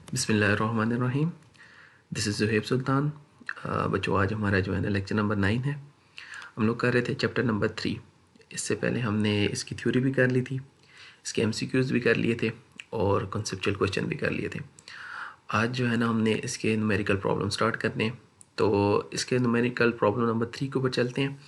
बिस्मिल्लाहिर्रहमानिर्रहीम। This is Zuhaib सुल्तान। बच्चों, आज हमारा जो है ना लेक्चर नंबर 9 है। हम लोग कर रहे थे चैप्टर नंबर 3। इससे पहले हमने इसकी थ्योरी भी कर ली थी, इसके एमसीक्यूज़ भी कर लिए थे और कॉन्सेप्चुअल क्वेश्चन भी कर लिए थे। आज जो है ना हमने इसके न्यूमेरिकल प्रॉब्लम स्टार्ट करने हैं। तो इसके न्यूमेरिकल प्रॉब्लम नंबर 3 के ऊपर चलते हैं।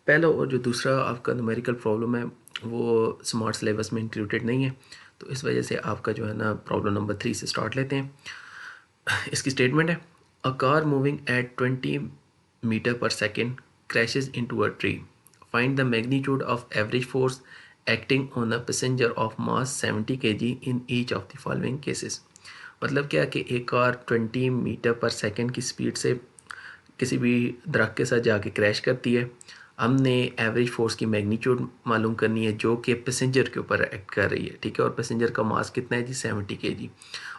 पहला और जो दूसरा आपका न्यूमेरिकल प्रॉब्लम है वो स्मार्ट सिलेबस में इंक्लूडेड नहीं है, तो इस वजह से आपका जो है ना प्रॉब्लम नंबर 3 से स्टार्ट लेते हैं। इसकी स्टेटमेंट है, a car moving at 20 metre per second crashes into a tree. Find the magnitude of average force acting on a passenger of mass 70 kg in each of the following cases. मतलब क्या कि एक car 20 metre per second की speed से किसी भी दरख्त के साथ जाके क्रैश करती है। हमने एवरेज फोर्स की मैग्नीट्यूड मालूम करनी है जो कि पैसेंजर के ऊपर एक्ट कर रही है, ठीक है। और पैसेंजर का मास कितना है जी, 70 kg।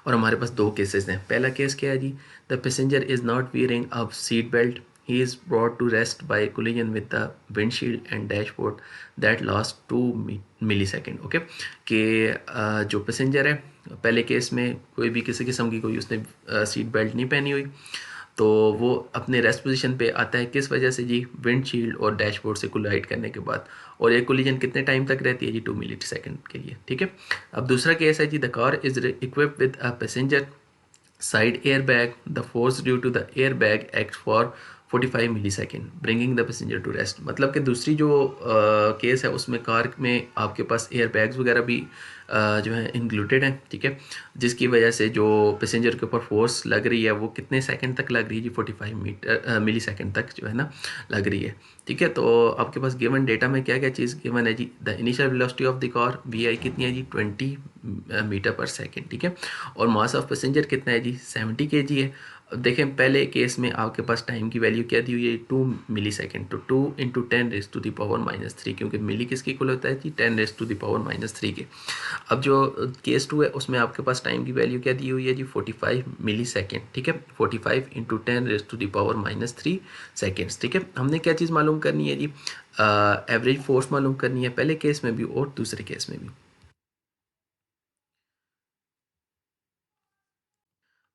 और हमारे पास दो केसेस हैं। पहला केस क्या है जी, the passenger is not wearing a seat belt, he is brought to rest by collision with the windshield and dashboard that last 2 millisecond. Okay, कि जो पैसेंजर है, पहले केस में कोई भी किसी किस्म की कोई उसने सीट बेल्ट नहीं पहनी हुई, तो वो अपने रेस्ट पोजीशन पे आता है। किस वजह से जी, विंडशील्ड और डैशबोर्ड से कोलाइड करने के बाद। और ये कोलिजन कितने टाइम तक रहती है जी, 2 मिली सेकेंड के लिए, ठीक है। अब दूसरा केस है जी, the car is equipped with a passenger side airbag. The force due to the airbag acts for 45 millisecond bringing the passenger to rest. मतलब कि दूसरी जो केस है उसमें कार में आपके पास एयर बैग्स वगैरह भी जो है इंक्लूडेड हैं, ठीक है। जिसकी वजह से जो पैसेंजर के ऊपर फोर्स लग रही है वो कितने सेकंड तक लग रही है जी, 45 मिली सेकेंड तक जो है ना लग रही है, ठीक है। तो आपके पास गिवन डेटा में क्या क्या चीज़ गिवन है जी, the initial velocity of the car V I कितनी है जी, 20 मीटर पर सेकेंड, ठीक है। और मास ऑफ पैसेंजर कितना है जी, 70 kg है। अब देखें पहले केस में आपके पास टाइम की वैल्यू क्या दी हुई है, 2 मिली सेकेंड। तो 2 इंटू 10⁻³ क्योंकि मिली किसके इक्वल होता है जी, 10⁻³ के। अब जो केस 2 है उसमें आपके पास टाइम की वैल्यू क्या दी हुई है जी, 45 मिली सेकेंड, ठीक है। 45 इंटू 10⁻³ सेकेंड्स, ठीक है। हमने क्या चीज़ मालूम करनी है जी, एवरेज फोर्स मालूम करनी है, पहले केस में भी और दूसरे केस में भी।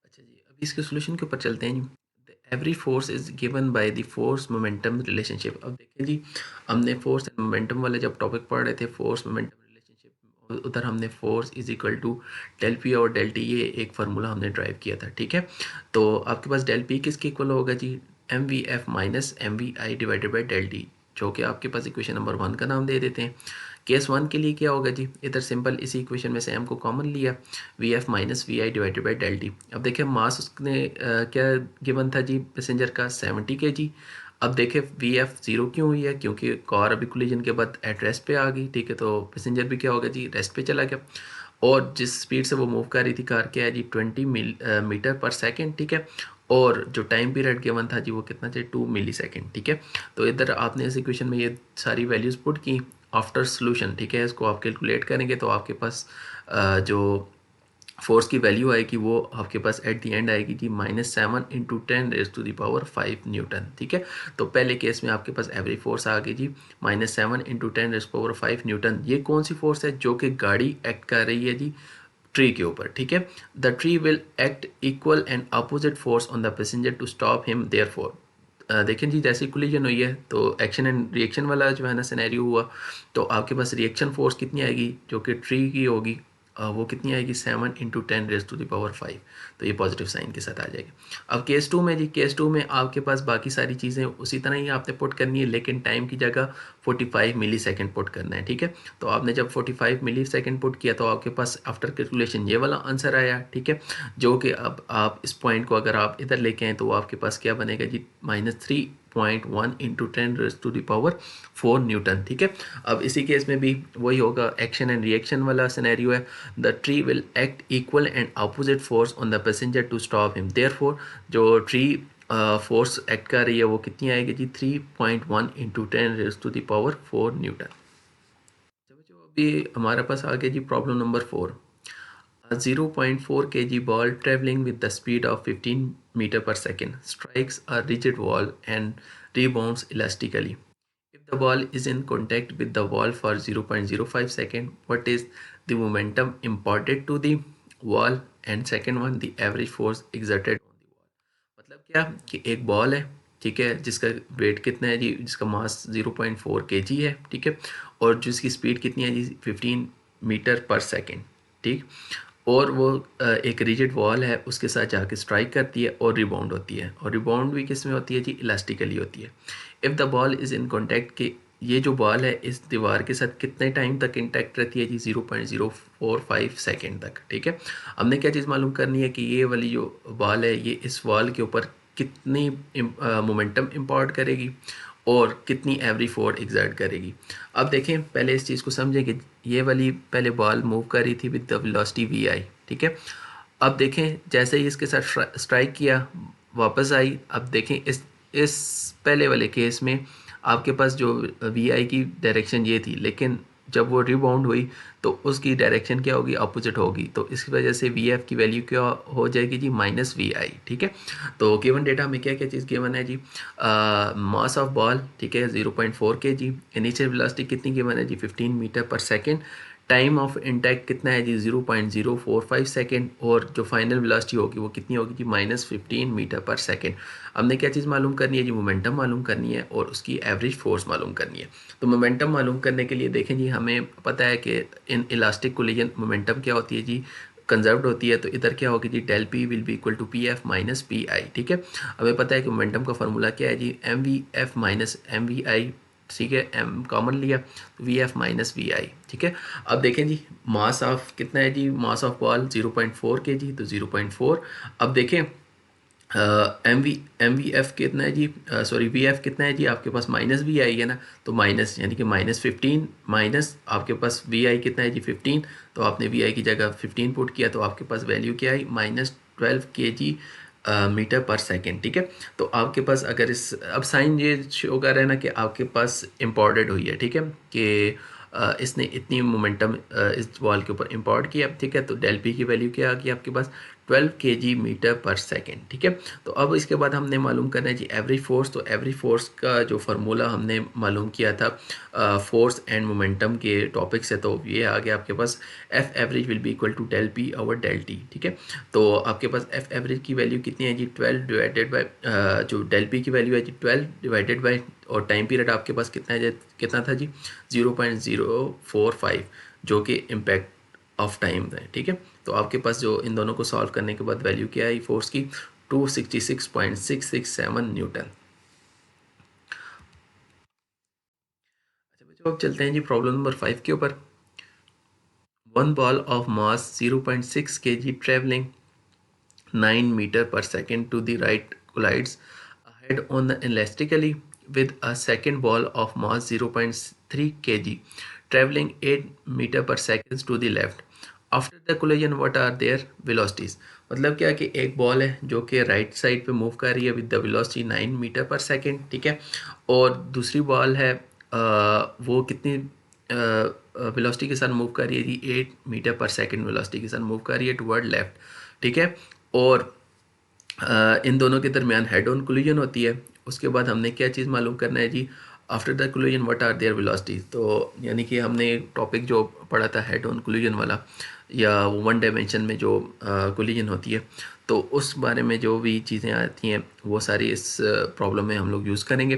अच्छा जी, अभी इसके सोल्यूशन के ऊपर चलते हैं जी। The average force is given by the force momentum relationship. अब देखें जी, हमने फोर्स एंड मोमेंटम वाले जब टॉपिक पढ़ रहे थे, फोर्स मोमेंटम रिलेशनशिप, उधर हमने force is equal to del P और डेल टी, ये एक फार्मूला हमने ड्राइव किया था, ठीक है। तो आपके पास डेल पी किसके इक्वल होगा जी, M V F minus M V I divided by del T, जो कि आपके पास इक्वेशन नंबर 1 का नाम दे देते हैं। केस 1 के लिए क्या होगा जी, इधर सिंपल इसी इक्वेशन में से एम को कॉमन लिया, V F minus V I divided by del T. अब देखिए मास उसने क्या गिवन था जी पैसेंजर का, 70 kg। अब देखें वी एफ ज़ीरो क्यों हुई है, क्योंकि कार अभी कोलिजन के बाद एट रेस्ट पे आ गई, ठीक है। तो पैसेंजर भी क्या होगा जी, रेस्ट पे चला गया। और जिस स्पीड से वो मूव कर रही थी कार, क्या है जी, 20 मीटर पर सेकेंड, ठीक है। और जो टाइम पीरियड गिवन था जी वो कितना चाहिए, 2 मिली सेकेंड, ठीक है। तो इधर आपने इस इक्वेशन में ये सारी वैल्यूज़ पुट की आफ्टर सोल्यूशन, ठीक है। इसको आप कैलकुलेट करेंगे तो आपके पास जो फोर्स की वैल्यू आएगी वो आपके पास एट द एंड आएगी जी, -7 इंटू 10⁻⁵ ठीक है। तो पहले केस में आपके पास एवरेज फोर्स आ गई जी, -7 इंटू 10⁻⁵ ये कौन सी फोर्स है, जो कि गाड़ी एक्ट कर रही है जी ट्री के ऊपर, ठीक है। The tree will act equal and opposite force on the passenger to stop him therefore. देखें जी, जैसे कोलिजन हुई है तो एक्शन एंड रिएक्शन वाला जो है ना सिनेरियो हुआ, तो आपके पास रिएक्शन फोर्स कितनी आएगी जो कि ट्री की होगी, वो कितनी आएगी, 7 इंटू 10⁻⁵ तो ये पॉजिटिव साइन के साथ आ जाएगी। अब केस 2 में जी, केस 2 में आपके पास बाकी सारी चीज़ें उसी तरह ही आपने पुट करनी है, लेकिन टाइम की जगह 45 मिली सेकेंड पुट करना है, ठीक है। तो आपने जब 45 मिली सेकेंड पुट किया तो आपके पास आफ्टर कैलकुलेशन ये वाला आंसर आया, ठीक है। जो कि अब आप इस पॉइंट को अगर आप इधर लेके आएँ तो आपके पास क्या बनेगा जी, -3.1 इंटू 10⁻⁴ न्यूटन, ठीक है। अब इसी केस में भी वही होगा, एक्शन एंड रिएक्शन वाला सिनेरियो है। The tree will act equal and opposite force on the passenger to stop him, therefore जो ट्री फोर्स एक्ट कर रही है वो कितनी आएगी जी, 3.1 इंटू 10⁻⁴ न्यूटन। अभी हमारे पास आ गया जी problem number 4। A 0.4 kg ball traveling with the speed of 15 meter per second strikes a rigid wall and rebounds elastically. If the ball is in contact with the wall for 0.05 second, what is the momentum imparted to the wall and second one the average force exerted on the wall. मतलब क्या कि एक ball है, ठीक है, जिसका wait कितना है जी, जिसका मास 0.4 kg है, ठीक है, और जिसकी स्पीड कितनी है जी 15 मीटर पर सेकेंड, ठीक, और वो एक रिजिड वॉल है, उसके साथ जाके स्ट्राइक करती है और रिबाउंड होती है, और रिबाउंड भी किस में होती है जी, इलास्टिकली होती है। If the ball is in contact, कि ये जो बॉल है इस दीवार के साथ कितने टाइम तक इंटैक्ट रहती है जी, 0.045 सेकेंड तक, ठीक है। हमने क्या चीज़ मालूम करनी है कि ये वाली जो बॉल है ये इस वॉल के ऊपर कितनी मोमेंटम इम्पॉर्ट करेगी और कितनी एवरी फोर्स एग्जर्ट करेगी। अब देखें, पहले इस चीज़ को समझें कि ये वाली पहले बॉल मूव कर रही थी with the velocity we I, ठीक है। अब देखें जैसे ही इसके साथ स्ट्राइक किया, वापस आई। अब देखें इस पहले वाले केस में आपके पास जो वी आई की डायरेक्शन ये थी, लेकिन जब वो रिबाउंड हुई तो उसकी डायरेक्शन क्या होगी, अपोजिट होगी। तो इस वजह से वी एफ की वैल्यू क्या हो जाएगी जी, माइनस वी आई, ठीक है। तो गिवन डेटा में क्या क्या चीज़ गिवन है जी, मास ऑफ बॉल, ठीक है, 0.4 kg, इनिशियल वेलोसिटी कितनी गिवन है जी, 15 metre per second, time of intact कितना है जी, 0.045 सेकेंड, और जो फाइनल वेलोसिटी होगी वो कितनी होगी जी, -15 मीटर पर सेकेंड। हमने क्या चीज़ मालूम करनी है जी, मोमेंटम मालूम करनी है और उसकी एवरेज फोर्स मालूम करनी है। तो मोमेंटम मालूम करने के लिए देखें जी, हमें पता है कि इन इलास्टिक कोलिजन मोमेंटम क्या होती है जी, कंजर्व्ड होती है। तो इधर क्या होगी जी, del P will be equal to P F minus P I, ठीक है। हमें पता है कि मोमेंटम का फार्मूला क्या है जी, M V F minus M V I, ठीक है, एम कॉमन लिया तो V F minus V I, ठीक है। अब देखें जी, मास ऑफ कितना है जी, मास ऑफ बॉल 0.4 kg, तो 0.4। अब देखें एम वी एफ कितना है जी, सॉरी वी एफ कितना है जी, आपके पास माइनस वी आई है ना, तो माइनस यानी कि -15 माइनस आपके पास वी आई कितना है जी 15, तो आपने वी आई की जगह 15 पुट किया तो आपके पास वैल्यू क्या आई, -12 kg मीटर पर सेकेंड, ठीक है। तो आपके पास अगर इस अब साइन ये शो कर रहा है ना कि आपके पास इम्पोर्टेड हुई है, ठीक है, कि इसने इतनी मोमेंटम इस वॉल के ऊपर इम्पोर्ट किया, ठीक है। तो डेल पी की वैल्यू क्या आ गई आपके पास, 12 kg मीटर पर सेकेंड, ठीक है। तो अब इसके बाद हमने मालूम करना है जी एवरेज फोर्स। तो एवरेज फोर्स का जो फार्मूला हमने मालूम किया था फोर्स एंड मोमेंटम के टॉपिक से, तो ये आ गया आपके पास, F average will be equal to del P over del T, ठीक है। तो आपके पास एफ एवरेज की वैल्यू कितनी है जी, 12 डिवाइडेड बाई जो डेल पी की वैल्यू है जी 12 डिवाइडेड बाई, और टाइम पीरियड आपके पास कितना है, कितना था जी 0.045, जो कि इम्पैक्ट ऑफ टाइम है, ठीक है। तो आपके पास जो इन दोनों को सॉल्व करने के बाद वैल्यू क्या आई फोर्स की, 266.667 न्यूटन। अच्छा बच्चों, अब चलते हैं जी प्रॉब्लम नंबर 5 के ऊपर। One ball of mass 0.6 kg traveling 9 meter per second to the right collides ahead on the elastically with a second ball of mass 0.3 kg traveling 8 meter per second to the left. After the collision, what are their velocities? मतलब क्या कि एक ball है जो कि right side पे move कर रही है with the velocity 9 metre per second, ठीक है, और दूसरी बॉल है वो कितनी वेलोसिटी के साथ मूव कर रही है जी, 8 मीटर पर सेकेंड वेलोसिटी के साथ मूव कर रही है टुवर्ड लेफ्ट, ठीक है। और इन दोनों के दरमियान हेड ऑन कोलिजन होती है। उसके बाद हमने क्या चीज़ मालूम करना है जी, after the collision what are their velocities. तो यानी कि हमने टॉपिक जो पढ़ा था हेड ऑन कोलिजन वाला, या वन डायमेंशन में जो कोलिजन होती है, तो उस बारे में जो भी चीज़ें आती हैं वो सारी इस प्रॉब्लम में हम लोग यूज़ करेंगे।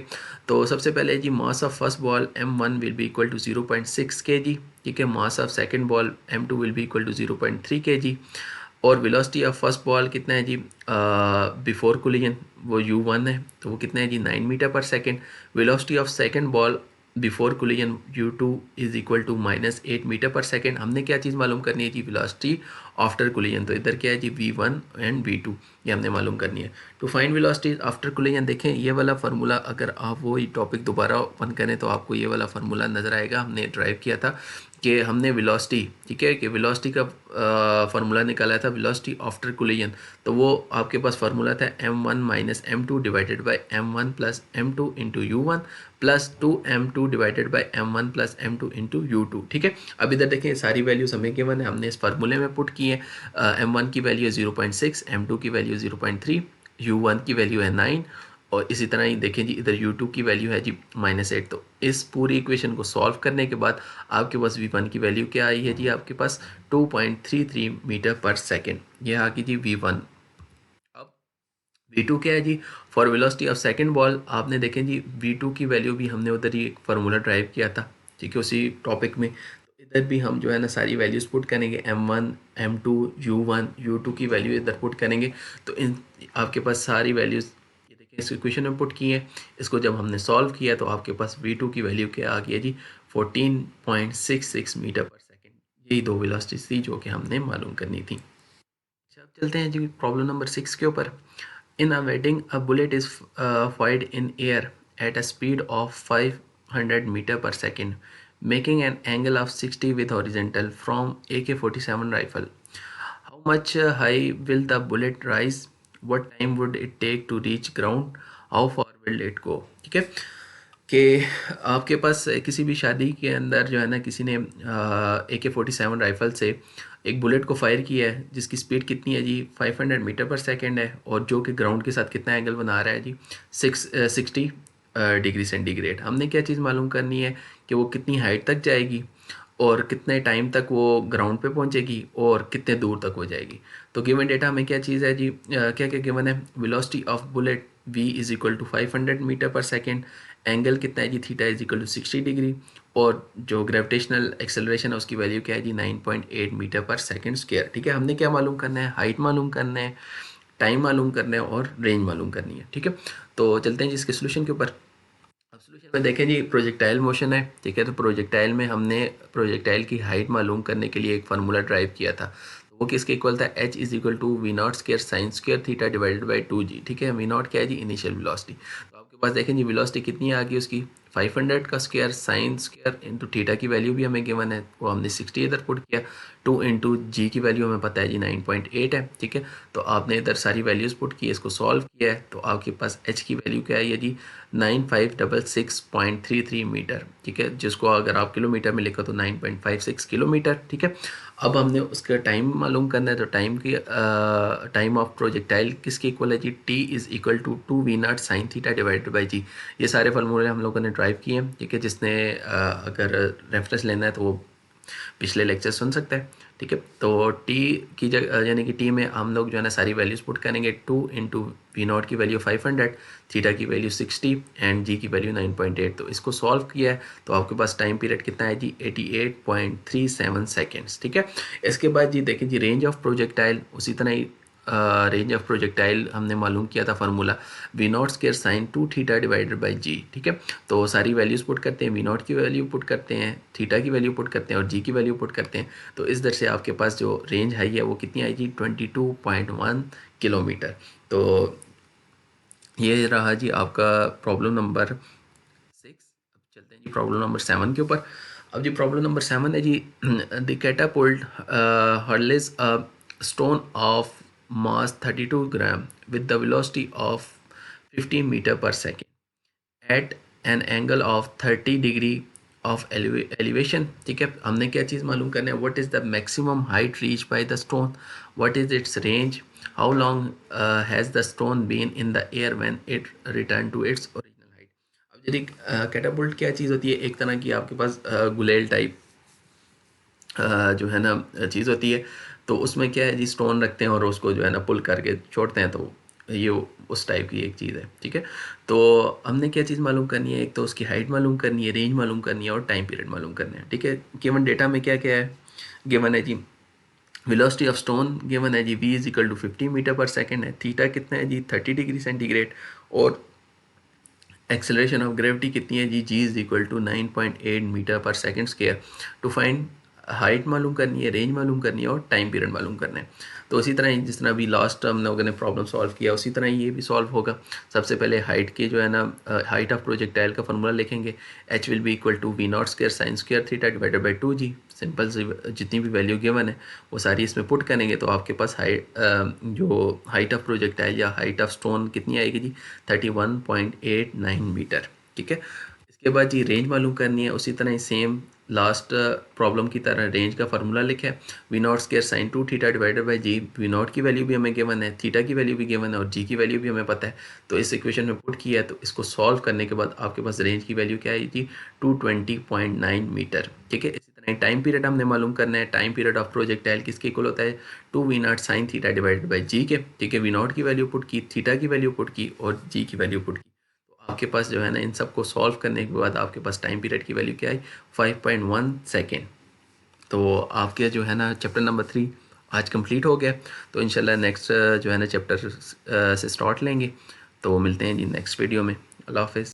तो सबसे पहले जी, mass of first ball m1 will be equal to 0.6 kg, ठीक है। Mass of second ball m2 will be equal to 0.3 kg, और वेलोसिटी ऑफ फर्स्ट बॉल कितना है जी बिफोर कोलिजन, वो u1 है, तो वो कितना है g 9 metre per second. Velocity of second ball before collision u2 is equal to -8 metre per second. हमने क्या चीज़ मालूम करनी है जी, वेलोसिटी आफ्टर कोलिजन, तो इधर क्या है जी v1 एंड v2, ये हमने मालूम करनी है। To find velocity after collision, देखें ये वाला फार्मूला अगर आप वही टॉपिक दोबारा ओपन करें तो आपको ये वाला फार्मूला नज़र आएगा, हमने ड्राइव किया था कि हमने वेलोसिटी, ठीक है, कि वेलोसिटी का फार्मूला निकाला था वेलोसिटी आफ्टर कोलिजन, तो वो आपके पास फार्मूला था m1 minus m2 divided by m1 plus m2 into u1 plus 2m2 divided by m1 plus m2 into u2, ठीक है। अब इधर देखें सारी वैल्यूज हमें गिवन है, हमने इस फार्मूले में पुट की है। m1 की वैल्यू है 0.6, m2 की वैल्यू 0.3, u1 की वैल्यू है 9, और इसी तरह ही देखें जी इधर U2 की वैल्यू है जी -8। तो इस पूरी इक्वेशन को सॉल्व करने के बाद आपके पास V1 की वैल्यू क्या आई है जी, आपके पास 2.33 मीटर पर सेकेंड, यह आ गई जी V1। अब V2 क्या है जी, for velocity of second ball आपने देखें जी V2 की वैल्यू भी हमने उधर ही एक फार्मूला ड्राइव किया था, ठीक है, उसी टॉपिक में। तो इधर भी हम जो है ना सारी वैल्यूज़ पुट करेंगे, M1 M2 U1 U2 की वैल्यू इधर पुट करेंगे। तो इन आपके पास सारी वैल्यूज़ ये देखिए इस इक्वेशन में पुट की है। इसको जब हमने सॉल्व किया तो आपके पास V2 की वैल्यू क्या आ गई है जी, 14.66 मीटर पर सेकेंड। यही दो वेलोसिटी थी जो कि हमने मालूम करनी थी। अच्छा, अब चलते हैं जी प्रॉब्लम नंबर 6 के ऊपर। In a wedding, a bullet is fired in air at a speed of 500 meter per second, making an angle of 60 with horizontal from AK-47 rifle. How much high will the bullet rise? What time would it take to reach ground? How far will it go? ठीक है कि आपके पास किसी भी शादी के अंदर जो है ना किसी ने AK-47 राइफल से एक बुलेट को फायर किया है जिसकी स्पीड कितनी है जी, 500 मीटर पर सेकेंड है, और जो कि ग्राउंड के साथ कितना एंगल बना रहा है जी, 60 डिग्री सेंटीग्रेड। हमने क्या चीज़ मालूम करनी है कि वो कितनी हाइट तक जाएगी और कितने टाइम तक वो ग्राउंड पे पहुंचेगी और कितने दूर तक हो जाएगी। तो गिवन डेटा हमें क्या चीज़ है जी, क्या क्या गिवन है, velocity of bullet v is equal to 500 metre per second, angle कितना है जी, theta is equal to 60 degree, और जो ग्रेविटेशनल एक्सेलरेशन है उसकी वैल्यू क्या है जी, 9.8 मीटर पर सेकेंड स्क्वायर। ठीक है, हमने क्या मालूम करना है, हाइट मालूम करना है, टाइम मालूम करना है और रेंज मालूम करनी है। ठीक है, तो चलते हैं जी इसके सोल्यूशन के ऊपर। अब सोल्यूशन में देखें जी प्रोजेक्टाइल मोशन है, ठीक है, तो प्रोजेक्टाइल में हमने प्रोजेक्टाइल की हाइट मालूम करने के लिए एक फार्मूला ड्राइव किया था। तो वो किसके इक्वल था, h is equal to V not square sine square theta divided by 2g। ठीक है, वी नॉट क्या है जी, इनिशियल वेलोसिटी। तो आपके पास देखें जी वेलोसिटी कितनी आ गई उसकी, 500 का square sine square into theta की वैल्यू भी हमें गिवन है, वो हमने 60 इधर पुट किया, 2 इंटू जी की वैल्यू हमें पता है जी 9.8 है। ठीक है, तो आपने इधर सारी वैल्यूज़ पुट की, इसको सॉल्व किया है, तो आपके पास h की वैल्यू क्या है जी, 9566.33 मीटर। ठीक है, जिसको अगर आप किलोमीटर में लिखो तो 9.56 किलोमीटर। ठीक है, अब हमने उसका टाइम मालूम करना है, तो टाइम ऑफ प्रोजेक्टाइल किसके इक्वल है जी, t is equal to 2v0 sine theta divided by G. ये सारे फार्मूले हम लोगों ने ड्राइव किए हैं। ठीक है, जिसने अगर रेफरेंस लेना है तो वो पिछले लेक्चर सुन सकते हैं। ठीक है, तो टी की जगह यानी कि टी में हम लोग जो है ना सारी वैल्यूज़ पुट करेंगे, 2 इंटू वी नॉट की वैल्यू 500, थीटा की वैल्यू 60 एंड जी की वैल्यू 9.8। तो इसको सॉल्व किया है तो आपके पास टाइम पीरियड कितना है जी, 88.37 सेकेंड्स। ठीक है, इसके बाद जी देखें जी रेंज ऑफ प्रोजेक्टाइल, उसी तरह ही रेंज ऑफ प्रोजेक्टाइल हमने मालूम किया था formula, V not square sine 2 theta divided by G. ठीक है, तो सारी वैल्यूज़ पुट करते हैं, वी नॉट की वैल्यू पुट करते हैं, थीटा की वैल्यू पुट करते हैं और जी की वैल्यू पुट करते हैं। तो इस दर से आपके पास जो रेंज है वो कितनी आई जी, 22.1 किलोमीटर। तो ये रहा जी आपका प्रॉब्लम नंबर 6। अब चलते हैं जी प्रॉब्लम नंबर 7 के ऊपर। अब जी प्रॉब्लम नंबर 7 है जी, the catapult hurls a stone of mass 32 gram with the velocity of 50 metre per second at an angle of 30 degree of elevation. ठीक है, हमने क्या चीज़ मालूम करना है, what is the maximum height reach by the stone, what is its range, how long has the stone been in the air when it return to its original height. अब यदि कैटापुल्ट क्या चीज़ होती है, एक तरह की आपके पास गुलेल टाइप जो है ना चीज़ होती है। तो उसमें क्या है जी, स्टोन रखते हैं और उसको जो है ना पुल करके छोड़ते हैं, तो ये उस टाइप की एक चीज़ है। ठीक है, तो हमने क्या चीज़ मालूम करनी है, एक तो उसकी हाइट मालूम करनी है, रेंज मालूम करनी है और टाइम पीरियड मालूम करना है। ठीक है, गिवन डेटा में क्या क्या है, गिवन है जी वेलोसिटी ऑफ स्टोन, गिवन है जी v is equal to 50 metre per second है, थीटा कितना है जी 30 डिग्री सेंटीग्रेड, और एक्सेलरेशन ऑफ ग्रेविटी कितनी है जी, g is equal to 9.8 metre per second square. To find height मालूम करनी है, रेंज मालूम करनी है और टाइम पीरियड मालूम करना है। तो उसी तरह जिस तरह अभी लास्ट हम लोगों ने प्रॉब्लम सॉल्व किया उसी तरह ये भी सॉल्व होगा। सबसे पहले हाइट के जो है ना हाइट ऑफ प्रोजेक्टाइल का फॉर्मूला लिखेंगे, h will be equal to V not square sine square theta divided by 2g। Simple से जितनी भी वैल्यू गिवन है वो सारी इसमें पुट करेंगे तो आपके पास जो हाइट ऑफ प्रोजेक्टाइल या हाइट ऑफ स्टोन कितनी आएगी जी, 31.89 मीटर। ठीक है, इसके बाद जी रेंज मालूम करनी है, उसी तरह ही सेम लास्ट प्रॉब्लम की तरह रेंज का फार्मूला लिखा है, V not square sine 2 theta divided by G. V not की वैल्यू भी हमें गिवन है, थीटा की वैल्यू भी गिवन है और जी की वैल्यू भी हमें पता है। तो इस इक्वेशन में पुट किया है, तो इसको सॉल्व करने के बाद आपके पास रेंज की वैल्यू क्या आई थी, 220.9 मीटर। ठीक है, इसी तरह टाइम पीरियड हमने मालूम करना है, टाइम पीरियड ऑफ प्रोजेक्टाइल किसके इक्वल होता है, 2v0 sine theta divided by G के। ठीक है, वी नॉट की वैल्यू पुट की, थीटा की वैल्यू पुट की और जी की वैल्यू पुट की। आपके पास जो है ना इन सब को सॉल्व करने के बाद आपके पास टाइम पीरियड की वैल्यू क्या आई, 5.1 सेकेंड। तो आपके जो है ना चैप्टर नंबर 3 आज कंप्लीट हो गया। तो इंशाल्लाह नेक्स्ट जो है ना चैप्टर से स्टार्ट लेंगे। तो मिलते हैं जी नेक्स्ट वीडियो में। अल्लाह हाफिज़।